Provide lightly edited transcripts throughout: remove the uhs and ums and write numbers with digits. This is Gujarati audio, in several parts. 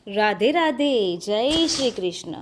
રાધે રાધે, જય શ્રી કૃષ્ણ.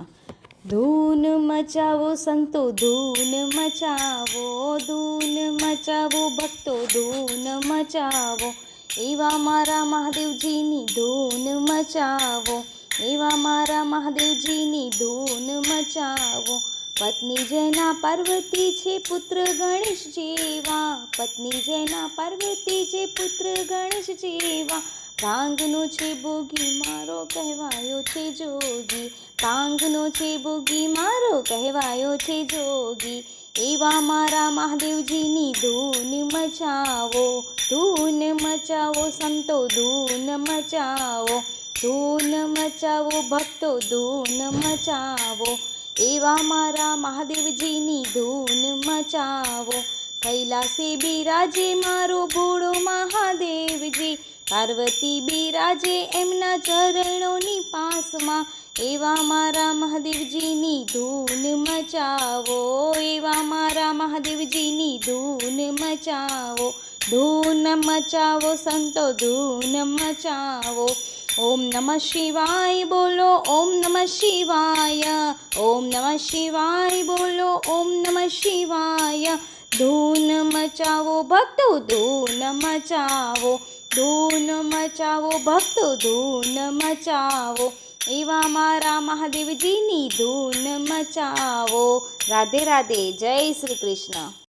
ધૂન મચાવો સંતો, ધૂન મચાવો, ધૂન મચાવો ભક્તો, ધૂન મચાવો. એવા મારા મહાદેવજીની ધૂન મચાવો, એવા મારા મહાદેવજીની ધૂન મચાવો. પત્ની જેના પાર્વતી છે, પુત્ર ગણેશ જેવા. પત્ની જેના પાર્વતી છે, પુત્ર ગણેશ જેવા. ભાંગનો છે ભોગી, મારો કહેવાયો છે જોગી. ભાંગનો છે ભોગી, મારો કહેવાયો છે જોગી. એવા મારા મહાદેવજીની ધૂન મચાવો, ધૂન મચાવો સંતો, ધૂન મચાવો. ધૂન મચાવો ભક્તો, ધૂન મચાવો. એવા મારા મહાદેવજીની ધૂન મચાવો. કૈલાસે બિરાજે મારો ભોળો મહાદેવજી. પાર્વતી બિરાજે એમના ચરણોની પાસમાં. એવા મારા મહાદેવજીની ધૂન મચાવો, એવા મારા મહાદેવજીની ધૂન મચાવો. ધૂન મચાવો સંતો, ધૂન મચાવો. ઓમ નમઃ શિવાય બોલો, ઓમ નમઃ શિવાય. ઓમ નમઃ શિવાય બોલો, ઓમ નમઃ શિવાય. ધૂન મચાવો ભક્તો, ધૂન મચાવો. ધૂન મચાવો ભક્તો, ધૂન મચાવો. એવા મારા મહાદેવજીની ધૂન મચાવો. રાધે રાધે, જય શ્રી કૃષ્ણ.